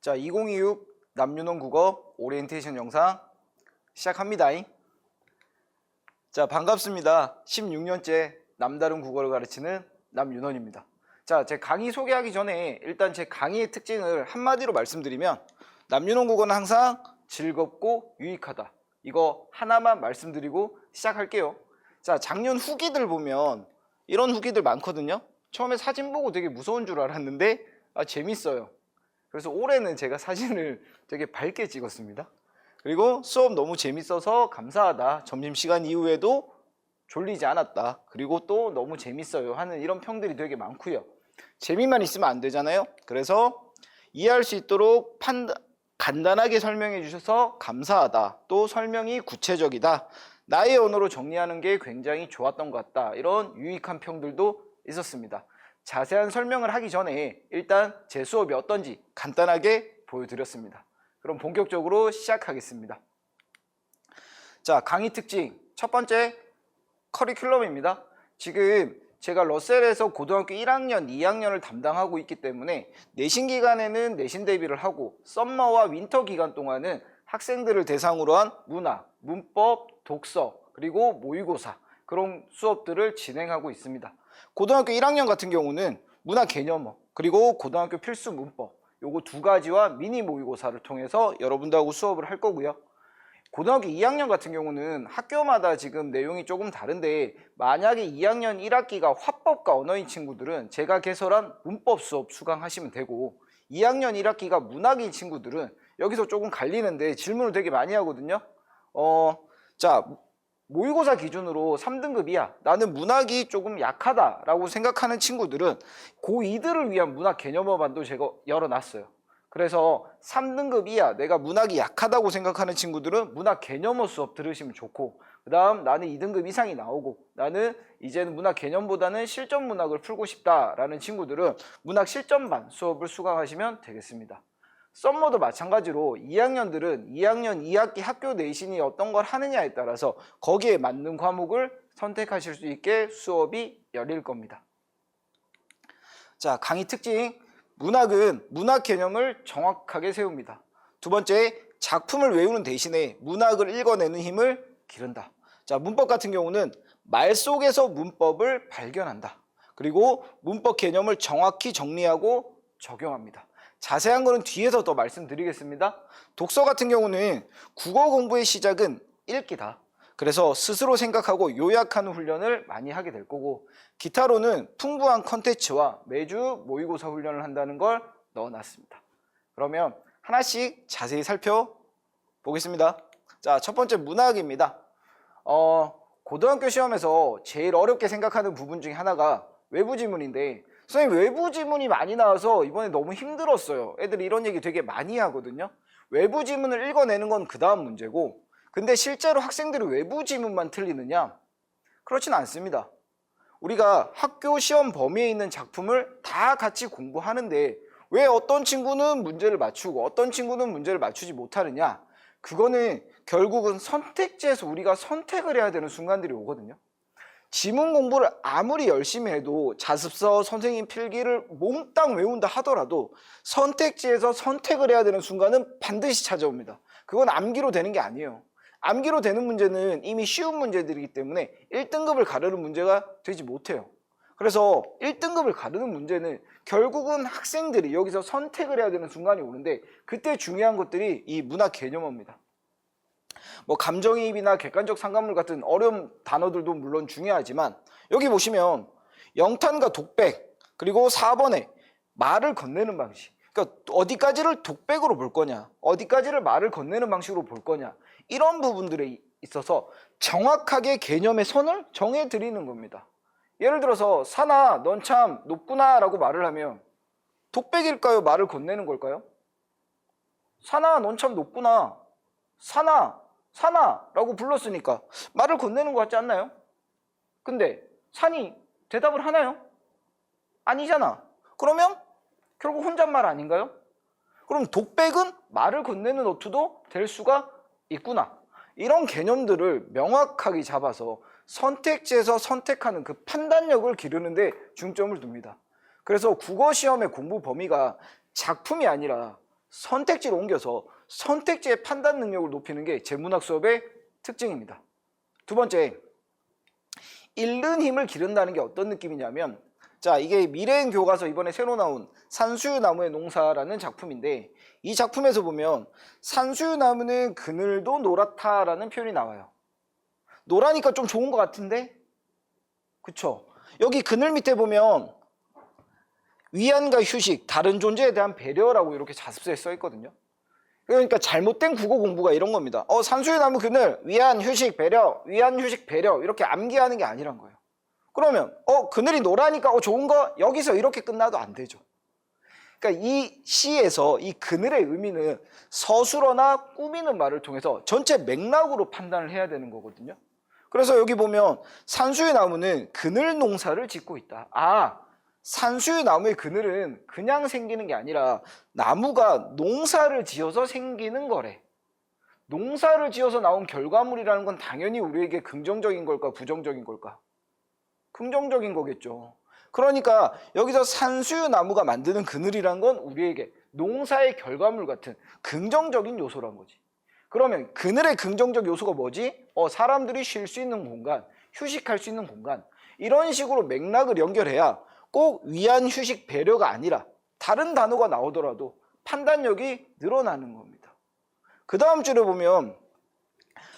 자, 2026 남윤원 국어 오리엔테이션 영상 시작합니다. 자, 반갑습니다. 16년째 남다른 국어를 가르치는 남윤원입니다. 자, 제 강의 소개하기 전에 일단 제 강의의 특징을 한마디로 말씀드리면 남윤원 국어는 항상 즐겁고 유익하다. 이거 하나만 말씀드리고 시작할게요. 자, 작년 후기들 보면 이런 후기들 많거든요. 처음에 사진 보고 되게 무서운 줄 알았는데 재밌어요. 그래서 올해는 제가 사진을 되게 밝게 찍었습니다. 그리고 수업 너무 재밌어서 감사하다. 점심시간 이후에도 졸리지 않았다. 그리고 또 너무 재밌어요 하는 이런 평들이 되게 많고요. 재미만 있으면 안 되잖아요. 그래서 이해할 수 있도록 간단하게 설명해 주셔서 감사하다. 또 설명이 구체적이다. 나의 언어로 정리하는 게 굉장히 좋았던 것 같다. 이런 유익한 평들도 있었습니다. 자세한 설명을 하기 전에 일단 제 수업이 어떤지 간단하게 보여드렸습니다. 그럼 본격적으로 시작하겠습니다. 자, 강의 특징 첫 번째 커리큘럼입니다. 지금 제가 러셀에서 고등학교 1학년, 2학년을 담당하고 있기 때문에 내신 기간에는 내신 대비를 하고 썸머와 윈터 기간 동안은 학생들을 대상으로 한 문학, 문법, 독서, 그리고 모의고사 그런 수업들을 진행하고 있습니다. 고등학교 1학년 같은 경우는 문학 개념어 그리고 고등학교 필수 문법 요거 두 가지와 미니 모의고사를 통해서 여러분들하고 수업을 할 거고요. 고등학교 2학년 같은 경우는 학교마다 지금 내용이 조금 다른데 만약에 2학년 1학기가 화법과 언어인 친구들은 제가 개설한 문법 수업 수강하시면 되고 2학년 1학기가 문학인 친구들은 여기서 조금 갈리는데 질문을 되게 많이 하거든요. 자, 모의고사 기준으로 3등급 이하 나는 문학이 조금 약하다라고 생각하는 친구들은 고2들을 위한 문학 개념어반도 제가 열어놨어요. 그래서 3등급 이하 내가 문학이 약하다고 생각하는 친구들은 문학 개념어 수업 들으시면 좋고 그 다음 나는 2등급 이상이 나오고 나는 이제는 문학 개념보다는 실전 문학을 풀고 싶다라는 친구들은 문학 실전반 수업을 수강하시면 되겠습니다. 썸머도 마찬가지로 2학년들은 2학년 2학기 학교 내신이 어떤 걸 하느냐에 따라서 거기에 맞는 과목을 선택하실 수 있게 수업이 열릴 겁니다. 자, 강의 특징 문학은 문학 개념을 정확하게 세웁니다. 두 번째, 작품을 외우는 대신에 문학을 읽어내는 힘을 기른다. 자, 문법 같은 경우는 말 속에서 문법을 발견한다. 그리고 문법 개념을 정확히 정리하고 적용합니다. 자세한 거는 뒤에서 더 말씀드리겠습니다. 독서 같은 경우는 국어 공부의 시작은 읽기다. 그래서 스스로 생각하고 요약하는 훈련을 많이 하게 될 거고 기타로는 풍부한 컨텐츠와 매주 모의고사 훈련을 한다는 걸 넣어놨습니다. 그러면 하나씩 자세히 살펴보겠습니다. 자, 첫 번째 문학입니다. 고등학교 시험에서 제일 어렵게 생각하는 부분 중에 하나가 외부 지문인데 선생님 외부 지문이 많이 나와서 이번에 너무 힘들었어요. 애들이 이런 얘기 되게 많이 하거든요. 외부 지문을 읽어내는 건 그 다음 문제고 근데 실제로 학생들이 외부 지문만 틀리느냐? 그렇진 않습니다. 우리가 학교 시험 범위에 있는 작품을 다 같이 공부하는데 왜 어떤 친구는 문제를 맞추고 어떤 친구는 문제를 맞추지 못하느냐? 그거는 결국은 선택지에서 우리가 선택을 해야 되는 순간들이 오거든요. 지문 공부를 아무리 열심히 해도 자습서, 선생님 필기를 몽땅 외운다 하더라도 선택지에서 선택을 해야 되는 순간은 반드시 찾아옵니다. 그건 암기로 되는 게 아니에요. 암기로 되는 문제는 이미 쉬운 문제들이기 때문에 1등급을 가르는 문제가 되지 못해요. 그래서 1등급을 가르는 문제는 결국은 학생들이 여기서 선택을 해야 되는 순간이 오는데 그때 중요한 것들이 이 문학 개념어입니다. 뭐 감정이입이나 객관적 상관물 같은 어려운 단어들도 물론 중요하지만 여기 보시면 영탄과 독백 그리고 4번에 말을 건네는 방식 그러니까 어디까지를 독백으로 볼 거냐 어디까지를 말을 건네는 방식으로 볼 거냐 이런 부분들에 있어서 정확하게 개념의 선을 정해드리는 겁니다. 예를 들어서 사나 넌 참 높구나 라고 말을 하면 독백일까요? 말을 건네는 걸까요? 사나 넌 참 높구나 사나 라고 불렀으니까 말을 건네는 것 같지 않나요? 근데 산이 대답을 하나요? 아니잖아. 그러면 결국 혼잣말 아닌가요? 그럼 독백은 말을 건네는 어투도 될 수가 있구나. 이런 개념들을 명확하게 잡아서 선택지에서 선택하는 그 판단력을 기르는 데 중점을 둡니다. 그래서 국어시험의 공부 범위가 작품이 아니라 선택지로 옮겨서 선택지의 판단 능력을 높이는 게 재문학 수업의 특징입니다. 두 번째, 잃는 힘을 기른다는 게 어떤 느낌이냐면, 자, 이게 미래행 교과서 이번에 새로 나온 산수유나무의 농사라는 작품인데, 이 작품에서 보면 산수유나무는 그늘도 노랗다라는 표현이 나와요. 노라니까 좀 좋은 것 같은데? 그쵸? 여기 그늘 밑에 보면 위안과 휴식, 다른 존재에 대한 배려라고 이렇게 자습서에 써 있거든요. 그러니까 잘못된 국어 공부가 이런 겁니다. 산수유나무 그늘, 위안, 휴식, 배려, 위안, 휴식, 배려 이렇게 암기하는 게 아니란 거예요. 그러면 그늘이 노라니까 좋은 거 여기서 이렇게 끝나도 안 되죠. 그러니까 이 시에서 이 그늘의 의미는 서술어나 꾸미는 말을 통해서 전체 맥락으로 판단을 해야 되는 거거든요. 그래서 여기 보면 산수유나무는 그늘 농사를 짓고 있다. 산수유나무의 그늘은 그냥 생기는 게 아니라 나무가 농사를 지어서 생기는 거래. 농사를 지어서 나온 결과물이라는 건 당연히 우리에게 긍정적인 걸까 부정적인 걸까? 긍정적인 거겠죠. 그러니까 여기서 산수유나무가 만드는 그늘이란 건 우리에게 농사의 결과물 같은 긍정적인 요소란 거지. 그러면 그늘의 긍정적 요소가 뭐지? 사람들이 쉴 수 있는 공간, 휴식할 수 있는 공간, 이런 식으로 맥락을 연결해야 꼭 위안, 휴식, 배려가 아니라 다른 단어가 나오더라도 판단력이 늘어나는 겁니다. 그 다음 줄에 보면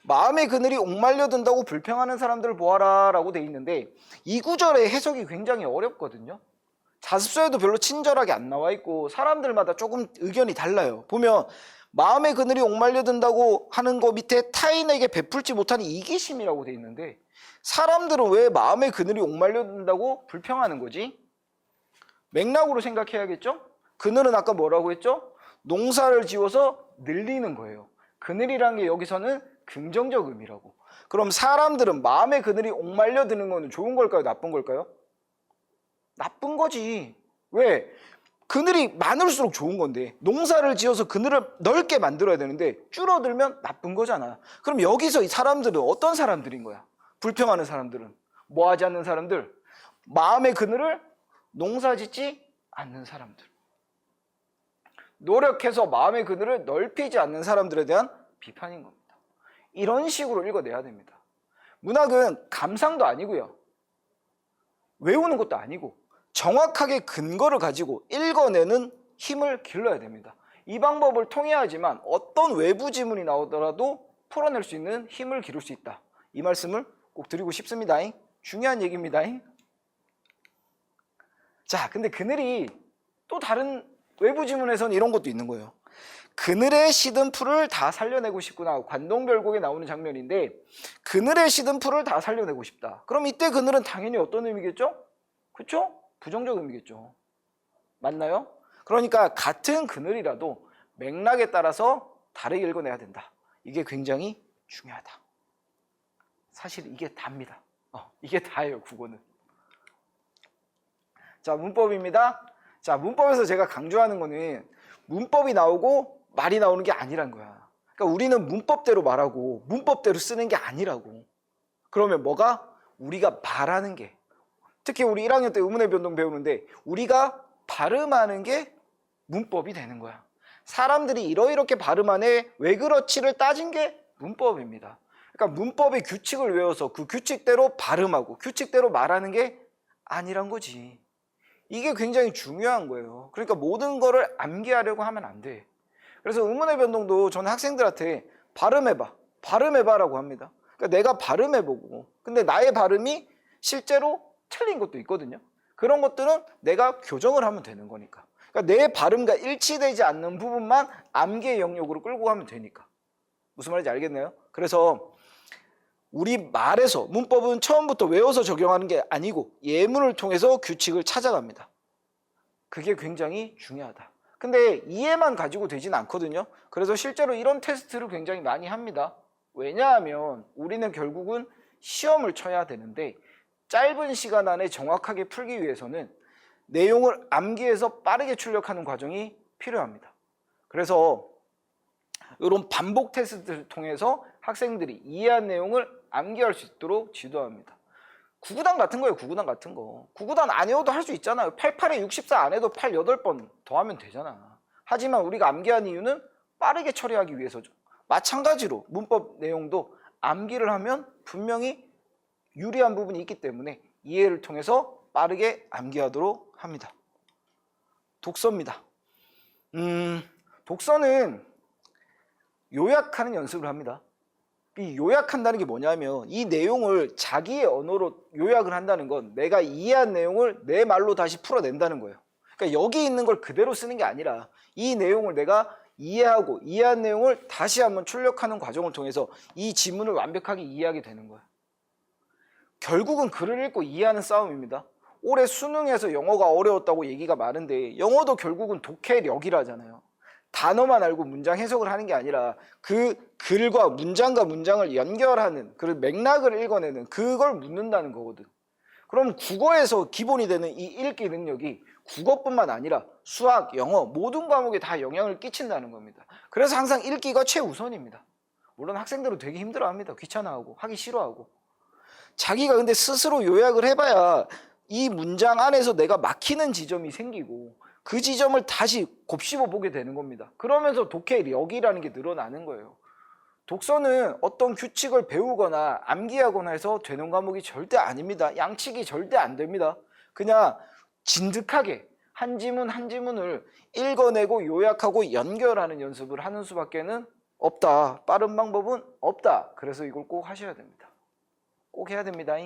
마음의 그늘이 옥말려 든다고 불평하는 사람들을 보아라 라고 돼 있는데, 이 구절의 해석이 굉장히 어렵거든요. 자습서에도 별로 친절하게 안 나와 있고 사람들마다 조금 의견이 달라요. 보면 마음의 그늘이 옥말려 든다고 하는 거 밑에 타인에게 베풀지 못하는 이기심이라고 돼 있는데, 사람들은 왜 마음의 그늘이 옥말려 든다고 불평하는 거지? 맥락으로 생각해야겠죠? 그늘은 아까 뭐라고 했죠? 농사를 지어서 늘리는 거예요. 그늘이라는 게 여기서는 긍정적 의미라고. 그럼 사람들은 마음의 그늘이 옥말려 드는 거는 좋은 걸까요? 나쁜 걸까요? 나쁜 거지. 왜? 그늘이 많을수록 좋은 건데, 농사를 지어서 그늘을 넓게 만들어야 되는데 줄어들면 나쁜 거잖아. 그럼 여기서 이 사람들은 어떤 사람들인 거야? 불평하는 사람들은 뭐 하지 않는 사람들? 마음의 그늘을 농사 짓지 않는 사람들, 노력해서 마음의 그늘을 넓히지 않는 사람들에 대한 비판인 겁니다. 이런 식으로 읽어내야 됩니다. 문학은 감상도 아니고요, 외우는 것도 아니고 정확하게 근거를 가지고 읽어내는 힘을 길러야 됩니다. 이 방법을 통해야지만 어떤 외부 지문이 나오더라도 풀어낼 수 있는 힘을 기를 수 있다. 이 말씀을 꼭 드리고 싶습니다. 중요한 얘기입니다. 자, 근데 그늘이 또 다른 외부 지문에서는 이런 것도 있는 거예요. 그늘에 시든 풀을 다 살려내고 싶구나. 관동별곡에 나오는 장면인데, 그늘에 시든 풀을 다 살려내고 싶다. 그럼 이때 그늘은 당연히 어떤 의미겠죠? 그렇죠? 부정적 의미겠죠. 맞나요? 그러니까 같은 그늘이라도 맥락에 따라서 다르게 읽어내야 된다. 이게 굉장히 중요하다. 사실 이게 답니다. 이게 다예요, 국어는. 자, 문법입니다. 자, 문법에서 제가 강조하는 거는 문법이 나오고 말이 나오는 게 아니란 거야. 그러니까 우리는 문법대로 말하고 문법대로 쓰는 게 아니라고. 그러면 뭐가? 우리가 말하는 게, 특히 우리 1학년 때 의문의 변동 배우는데 우리가 발음하는 게 문법이 되는 거야. 사람들이 이렇게 발음하네, 왜 그렇지를 따진 게 문법입니다. 그러니까 문법의 규칙을 외워서 그 규칙대로 발음하고 규칙대로 말하는 게 아니란 거지. 이게 굉장히 중요한 거예요. 그러니까 모든 거를 암기하려고 하면 안 돼. 그래서 의문의 변동도 저는 학생들한테 발음해봐라고 합니다. 그러니까 내가 발음해보고, 근데 나의 발음이 실제로 틀린 것도 있거든요. 그런 것들은 내가 교정을 하면 되는 거니까. 그러니까 내 발음과 일치되지 않는 부분만 암기의 영역으로 끌고 가면 되니까. 무슨 말인지 알겠나요? 그래서 우리 말에서 문법은 처음부터 외워서 적용하는 게 아니고 예문을 통해서 규칙을 찾아갑니다. 그게 굉장히 중요하다. 근데 이해만 가지고 되진 않거든요. 그래서 실제로 이런 테스트를 굉장히 많이 합니다. 왜냐하면 우리는 결국은 시험을 쳐야 되는데 짧은 시간 안에 정확하게 풀기 위해서는 내용을 암기해서 빠르게 출력하는 과정이 필요합니다. 그래서 이런 반복 테스트를 통해서 학생들이 이해한 내용을 암기할 수 있도록 지도합니다. 구구단 같은 거예요. 구구단 같은 거. 구구단 안 해도 할 수 있잖아요. 88에 64 안 해도 8, 8번 더 하면 되잖아. 하지만 우리가 암기한 이유는 빠르게 처리하기 위해서죠. 마찬가지로 문법 내용도 암기를 하면 분명히 유리한 부분이 있기 때문에 이해를 통해서 빠르게 암기하도록 합니다. 독서입니다. 독서는 요약하는 연습을 합니다. 이 요약한다는 게 뭐냐면 이 내용을 자기의 언어로 요약을 한다는 건 내가 이해한 내용을 내 말로 다시 풀어낸다는 거예요. 그러니까 여기 있는 걸 그대로 쓰는 게 아니라 이 내용을 내가 이해하고 이해한 내용을 다시 한번 출력하는 과정을 통해서 이 지문을 완벽하게 이해하게 되는 거예요. 결국은 글을 읽고 이해하는 싸움입니다. 올해 수능에서 영어가 어려웠다고 얘기가 많은데 영어도 결국은 독해력이라잖아요. 단어만 알고 문장 해석을 하는 게 아니라 그 글과 문장을 연결하는 그 맥락을 읽어내는 그걸 묻는다는 거거든. 그럼 국어에서 기본이 되는 이 읽기 능력이 국어뿐만 아니라 수학, 영어 모든 과목에 다 영향을 끼친다는 겁니다. 그래서 항상 읽기가 최우선입니다. 물론 학생들은 되게 힘들어합니다. 귀찮아하고 하기 싫어하고. 자기가 근데 스스로 요약을 해봐야 이 문장 안에서 내가 막히는 지점이 생기고 그 지점을 다시 곱씹어 보게 되는 겁니다. 그러면서 독해력이라는 게 늘어나는 거예요. 독서는 어떤 규칙을 배우거나 암기하거나 해서 되는 과목이 절대 아닙니다. 양측이 절대 안 됩니다. 그냥 진득하게 한 지문 한 지문을 읽어내고 요약하고 연결하는 연습을 하는 수밖에는 없다. 빠른 방법은 없다. 그래서 이걸 꼭 하셔야 됩니다. 꼭 해야 됩니다.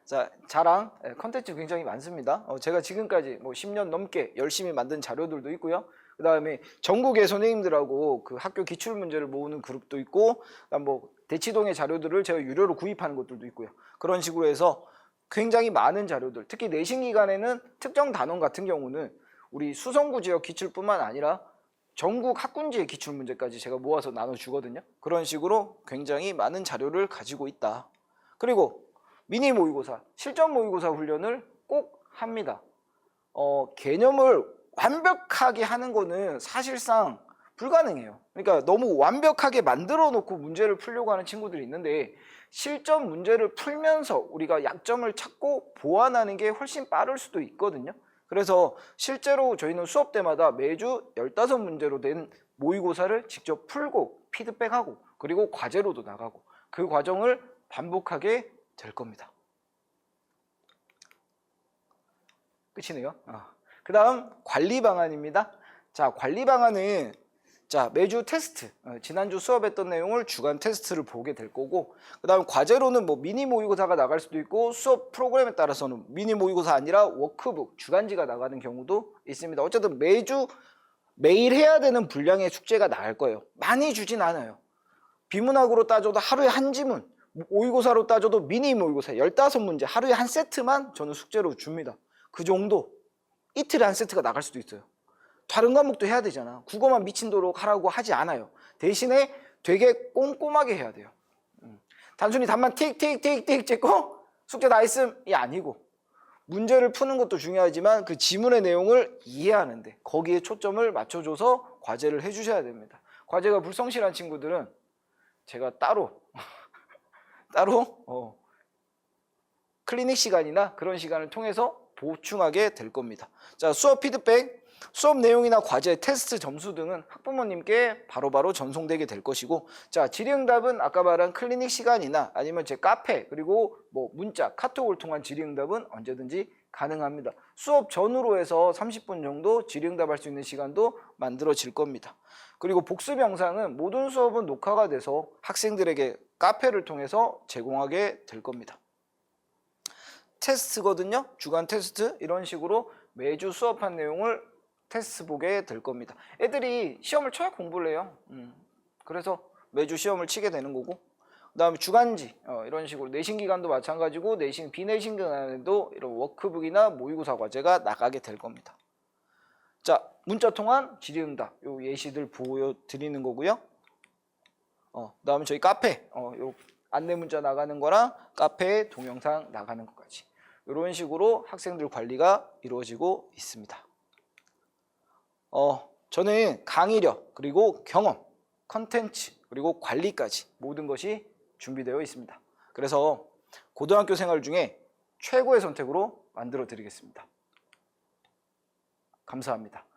자, 자랑 컨텐츠 굉장히 많습니다. 제가 지금까지 뭐 10년 넘게 열심히 만든 자료들도 있고요. 그 다음에 전국의 선생님들하고 그 학교 기출문제를 모으는 그룹도 있고, 그다음 뭐 대치동의 자료들을 제가 유료로 구입하는 것들도 있고요. 그런 식으로 해서 굉장히 많은 자료들, 특히 내신 기간에는 특정 단원 같은 경우는 우리 수성구 지역 기출뿐만 아니라 전국 학군지의 기출문제까지 제가 모아서 나눠주거든요. 그런 식으로 굉장히 많은 자료를 가지고 있다. 그리고 미니 모의고사, 실전 모의고사 훈련을 꼭 합니다. 개념을 완벽하게 하는 거는 사실상 불가능해요. 그러니까 너무 완벽하게 만들어 놓고 문제를 풀려고 하는 친구들이 있는데 실전 문제를 풀면서 우리가 약점을 찾고 보완하는 게 훨씬 빠를 수도 있거든요. 그래서 실제로 저희는 수업 때마다 매주 15문제로 된 모의고사를 직접 풀고 피드백하고 그리고 과제로도 나가고 그 과정을 반복하게 될 겁니다. 끝이네요. 그 다음 관리 방안입니다. 자, 관리 방안은 매주 테스트, 지난주 수업했던 내용을 주간 테스트를 보게 될 거고, 그 다음 과제로는 뭐 미니 모의고사가 나갈 수도 있고 수업 프로그램에 따라서는 미니 모의고사 아니라 워크북, 주간지가 나가는 경우도 있습니다. 어쨌든 매일 해야 되는 분량의 숙제가 나갈 거예요. 많이 주진 않아요. 비문학으로 따져도 하루에 한 지문, 모의고사로 따져도 미니 모의고사 15문제 하루에 한 세트만 저는 숙제로 줍니다. 그 정도. 이틀에 한 세트가 나갈 수도 있어요. 다른 과목도 해야 되잖아. 국어만 미친도록 하라고 하지 않아요. 대신에 되게 꼼꼼하게 해야 돼요. 단순히 답만 틱틱틱틱 찍고 숙제 다 했음이 아니고 문제를 푸는 것도 중요하지만 그 지문의 내용을 이해하는데 거기에 초점을 맞춰줘서 과제를 해주셔야 됩니다. 과제가 불성실한 친구들은 제가 따로 클리닉 시간이나 그런 시간을 통해서 보충하게 될 겁니다. 자, 수업 피드백, 수업 내용이나 과제, 테스트 점수 등은 학부모님께 바로바로 전송되게 될 것이고, 자, 질의응답은 아까 말한 클리닉 시간이나 아니면 제 카페 그리고 뭐 문자, 카톡을 통한 질의응답은 언제든지 가능합니다. 수업 전후로 해서 30분 정도 질의응답할 수 있는 시간도 만들어질 겁니다. 그리고 복습 영상은 모든 수업은 녹화가 돼서 학생들에게 카페를 통해서 제공하게 될 겁니다. 테스트거든요. 주간 테스트 이런 식으로 매주 수업한 내용을 테스트 보게 될 겁니다. 애들이 시험을 쳐야 공부를 해요. 그래서 매주 시험을 치게 되는 거고, 그 다음에 주간지 이런 식으로 내신 기간도 마찬가지고 내신 비내신 기간에도 이런 워크북이나 모의고사 과제가 나가게 될 겁니다. 자, 문자 통한 질의응답 요 예시들 보여드리는 거고요. 그 다음에 저희 카페 요 안내 문자 나가는 거랑 카페 동영상 나가는 것까지 이런 식으로 학생들 관리가 이루어지고 있습니다. 저는 강의력 그리고 경험, 컨텐츠 그리고 관리까지 모든 것이 준비되어 있습니다. 그래서 고등학교 생활 중에 최고의 선택으로 만들어 드리겠습니다. 감사합니다.